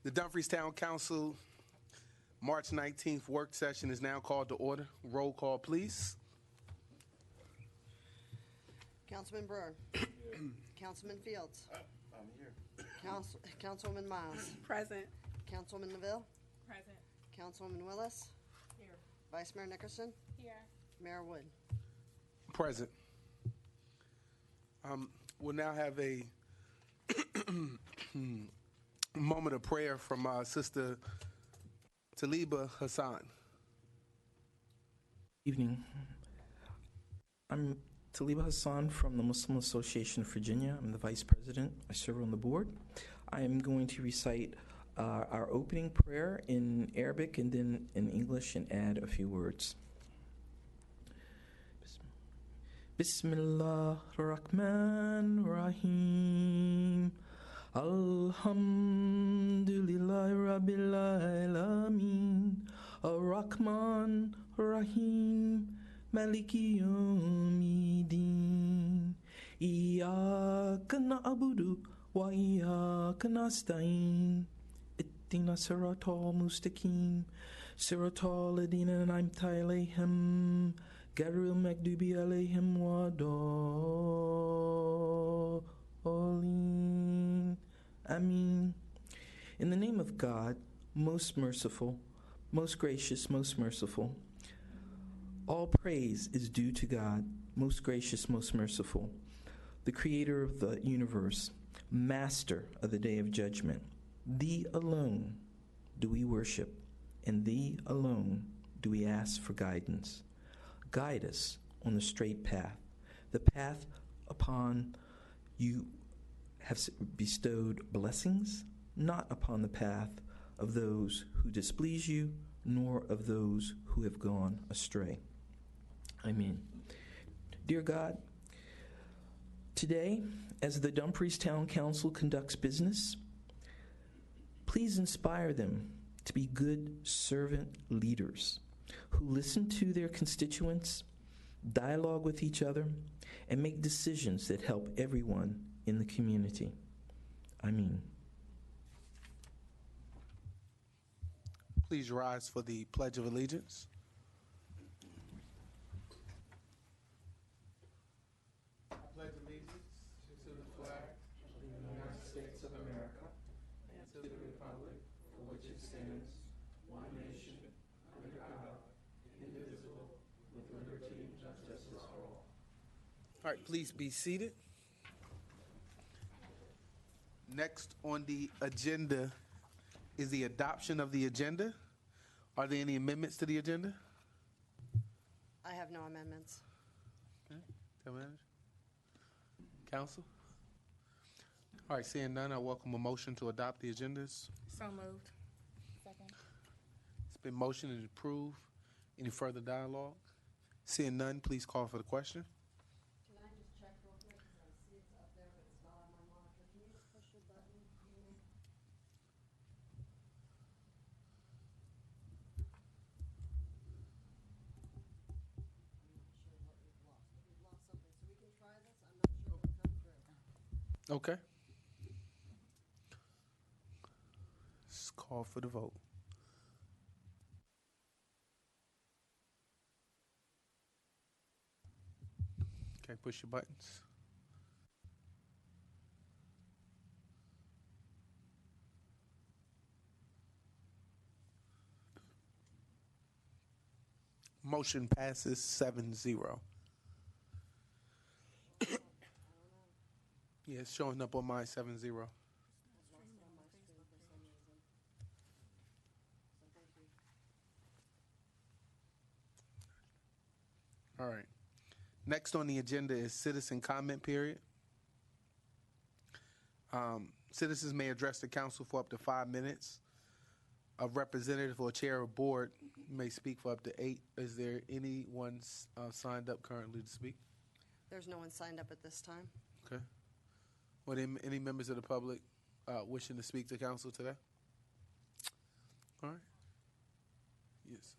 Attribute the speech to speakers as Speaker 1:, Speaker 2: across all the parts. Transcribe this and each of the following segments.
Speaker 1: The Dumfries Town Council March 19th work session is now called to order. Roll call, please.
Speaker 2: Councilman Brewer. Councilman Fields.
Speaker 3: I'm here.
Speaker 2: Councilwoman Miles.
Speaker 4: Present.
Speaker 2: Councilwoman Neville.
Speaker 4: Present.
Speaker 2: Councilwoman Willis.
Speaker 4: Here.
Speaker 2: Vice Mayor Nickerson.
Speaker 4: Here.
Speaker 2: Mayor Wood.
Speaker 1: Present. We'll now have a moment of prayer from Sister Taliba Hassan.
Speaker 5: Evening. I'm Taliba Hassan from the Muslim Association of Virginia. I'm the Vice President. I serve on the board. I am going to recite our opening prayer in Arabic and then in English and add a few words. Bismillah ar-Rahman ar-Rahim. Alhamdulillah Rabbil Alameen. Ar-Rahman ar-Rahim. Maliki Yawmiddin. Iyyaka na'budu wa iyyaka nasta'in. Ihdina siratal mustaqim. Siratal ladina an'amta alayhim. Ghayril maghdubi alayhim wad-dallin. Ameen. In the name of God, most merciful, most gracious, most merciful. All praise is due to God, most gracious, most merciful, the creator of the universe, master of the day of judgment. Thee alone do we worship, and thee alone do we ask for guidance. Guide us on the straight path, the path upon you have bestowed blessings, not upon the path of those who displease you, nor of those who have gone astray. Amen. Dear God, today, as the Dumfries Town Council conducts business, please inspire them to be good servant leaders who listen to their constituents, dialogue with each other, and make decisions that help everyone in the community. Amen.
Speaker 1: Please rise for the Pledge of Allegiance. I pledge allegiance to the flag of the United States of America and to the republic for which it stands, one nation, under God, indivisible, with liberty and justice for all. All right, please be seated. Next on the agenda is the adoption of the agenda. Are there any amendments to the agenda?
Speaker 2: I have no amendments.
Speaker 1: Okay. Town Manager? Council? All right, seeing none, I welcome a motion to adopt the agendas.
Speaker 4: So moved. Second.
Speaker 1: It's been motioned and approved. Any further dialogue? Seeing none, please call for the question.
Speaker 2: Can I just check real quick, because I see it's up there, but it's not on my monitor. Can you just push your button?
Speaker 1: Okay. Let's call for the vote. Okay, push your buttons. Motion passes 7-0. Yeah, it's showing up on my 7-0. All right. Next on the agenda is citizen comment period. Citizens may address the council for up to 5 minutes. A representative or chair of board may speak for up to 8. Is there anyone signed up currently to speak?
Speaker 2: There's no one signed up at this time.
Speaker 1: Okay. Would any members of the public wishing to speak to council today? All right. Yes.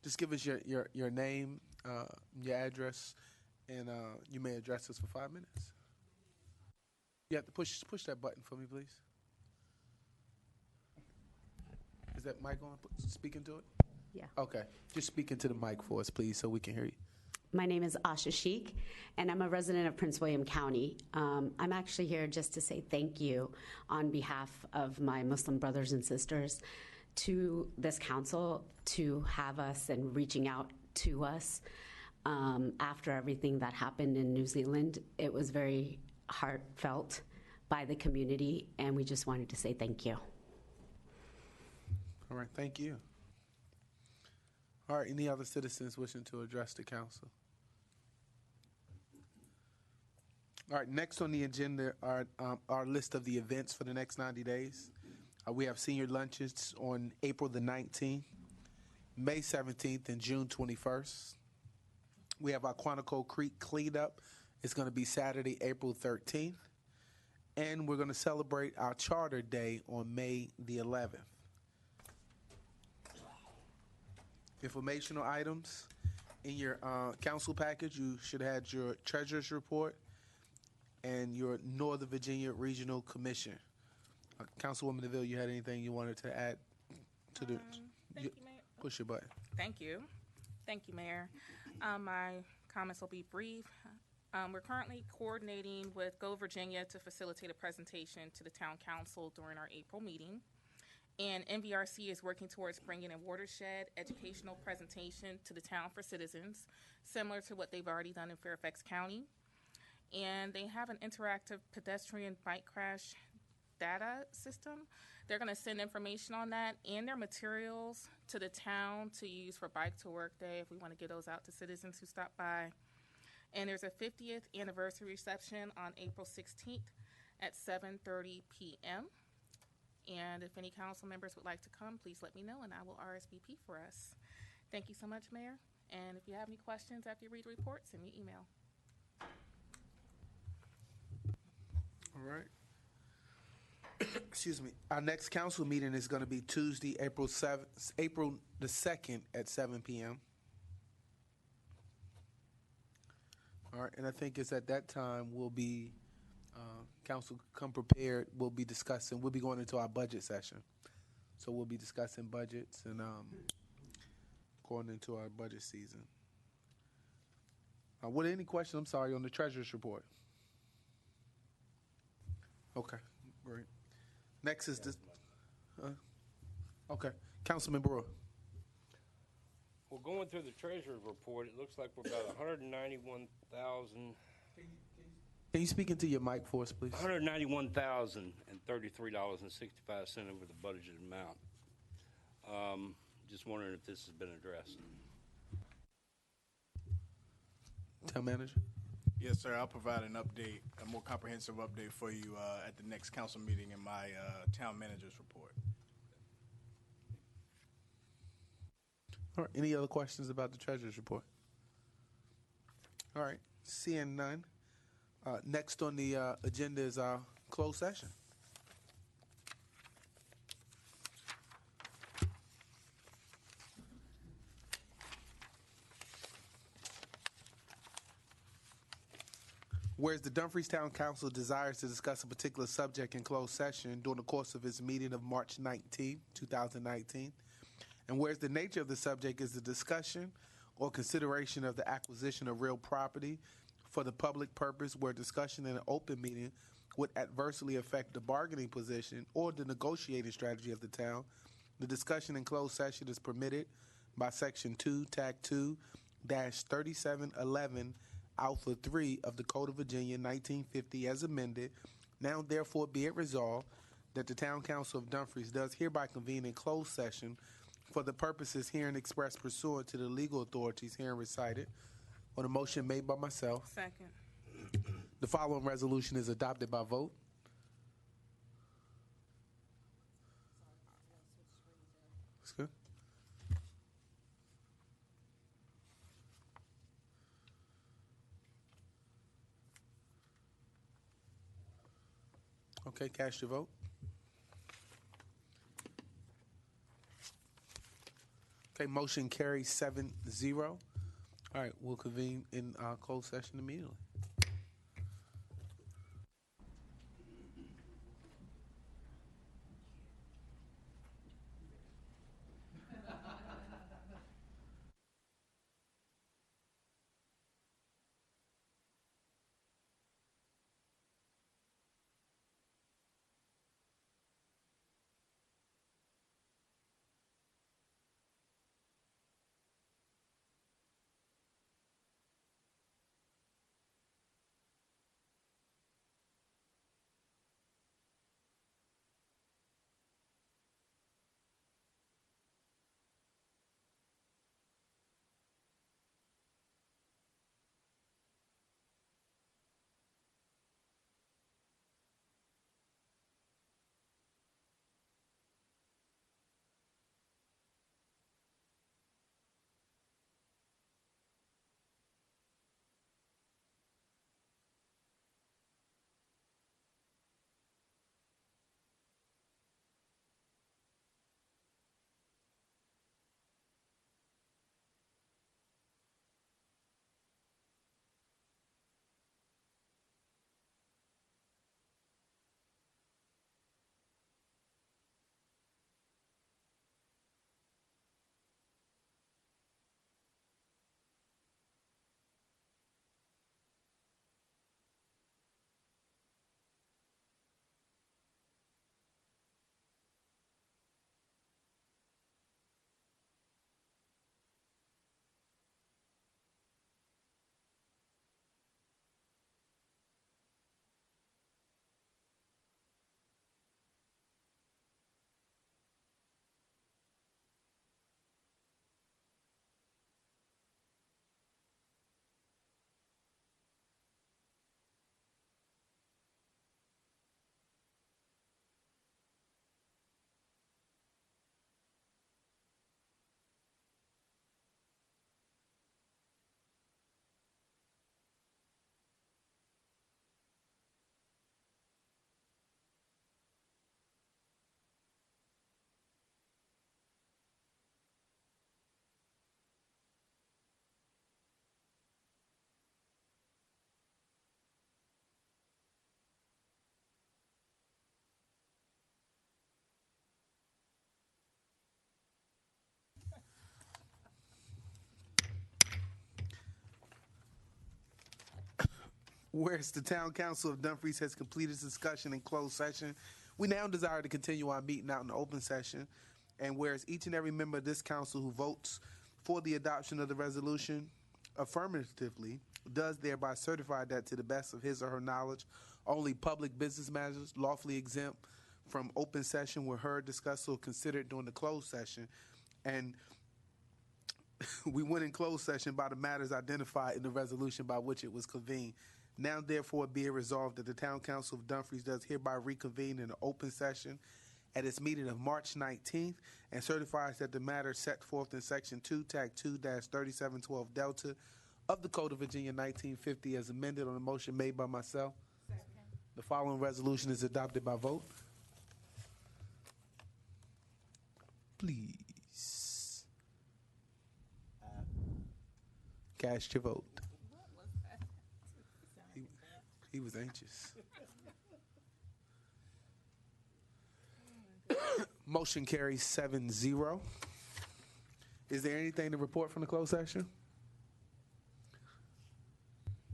Speaker 1: Just give us your name, your address, and you may address us for 5 minutes. You have to push that button for me, please. Is that mic on? Speaking to it?
Speaker 3: Yeah.
Speaker 1: Okay. Just speak into the mic for us, please, so we can hear you.
Speaker 3: My name is Asha Sheikh, and I'm a resident of Prince William County. I'm actually here just to say thank you on behalf of my Muslim brothers and sisters to this council to have us and reaching out to us after everything that happened in New Zealand. It was very heartfelt by the community, and we just wanted to say thank you.
Speaker 1: All right. Thank you. All right. Any other citizens wishing to address the council? All right. Next on the agenda are our list of the events for the next 90 days. We have senior lunches on April the 19th, May 17th, and June 21st. We have our Quantico Creek cleanup. It's going to be Saturday, April 13th. And we're going to celebrate our Charter Day on May the 11th. Informational items. In your council package, you should have your treasurer's report and your Northern Virginia Regional Commission. Councilwoman Neville, you had anything you wanted to add to the...
Speaker 6: Thank you, Mayor.
Speaker 1: Push your button.
Speaker 6: Thank you. Thank you, Mayor. My comments will be brief. We're currently coordinating with Go Virginia to facilitate a presentation to the Town Council during our April meeting. And NVRC is working towards bringing a watershed educational presentation to the town for citizens, similar to what they've already done in Fairfax County. And they have an interactive pedestrian bike crash data system. They're going to send information on that and their materials to the town to use for Bike to Work Day if we want to get those out to citizens who stop by. And there's a 50th anniversary reception on April 16th at 7:30 p.m. And if any council members would like to come, please let me know and I will RSVP for us. Thank you so much, Mayor. And if you have any questions after you read the report, send me an email.
Speaker 1: All right. Excuse me. Our next council meeting is going to be Tuesday, April the 2nd at 7 p.m. All right, and I think it's at that time we'll be, council come prepared, we'll be going into our budget session. So we'll be discussing budgets and going into our budget season. What any questions, I'm sorry, on the treasurer's report? Okay, great. Next is this. Okay, Councilman Brewer.
Speaker 7: Well, going through the treasurer's report, it looks like we're about 191,000.
Speaker 1: Can you speak into your mic for us, please?
Speaker 7: $191,033.65 over the budgeted amount. Just wondering if this has been addressed.
Speaker 1: Town manager.
Speaker 8: Yes, sir. I'll provide an update, a more comprehensive update for you at the next council meeting in my town manager's report.
Speaker 1: All right. Any other questions about the treasurer's report? All right. Seeing none. Next on the agenda is our closed session. Whereas the Dumfries Town Council desires to discuss a particular subject in closed session during the course of its meeting of March 19, 2019, and whereas the nature of the subject is the discussion or consideration of the acquisition of real property for the public purpose where discussion in an open meeting would adversely affect the bargaining position or the negotiating strategy of the town, the discussion in closed session is permitted by Section 2, Tag 2-3711, Alpha 3 of the Code of Virginia 1950 as amended. Now therefore be it resolved that the Town Council of Dumfries does hereby convene in closed session for the purposes herein expressed pursuant to the legal authorities herein recited on a motion made by myself.
Speaker 6: Second.
Speaker 1: The following resolution is adopted by vote. That's good. Okay, cast your vote. Okay, motion carries 7-0. All right, we'll convene in closed session immediately. Whereas the Town Council of Dumfries has completed its discussion in closed session, we now desire to continue our meeting out in the open session. And whereas each and every member of this council who votes for the adoption of the resolution affirmatively does thereby certify that to the best of his or her knowledge, only public business matters lawfully exempt from open session were heard, discussed, or considered during the closed session. And we went in closed session by the matters identified in the resolution by which it was convened. Now, therefore, be it resolved that the Town Council of Dumfries does hereby reconvene in an open session at its meeting of March 19th and certifies that the matter set forth in Section 2, Tag 2-3712 Delta of the Code of Virginia 1950 as amended on the motion made by myself. Second. The following resolution is adopted by vote. Please cast your vote. He was anxious. Motion carries 7-0. Is there anything to report from the closed session?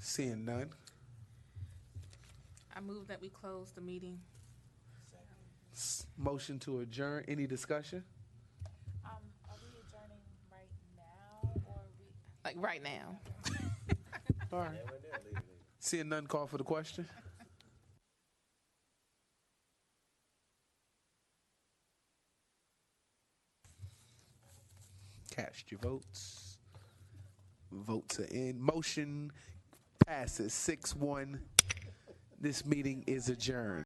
Speaker 1: Seeing none.
Speaker 6: I move that we close the meeting.
Speaker 1: Motion to adjourn. Any discussion?
Speaker 4: Are we adjourning right now, or we?
Speaker 6: Like right now.
Speaker 1: All right. Seeing none, call for the question. Cast your votes. Votes are in. Motion passes 6-1. This meeting is adjourned.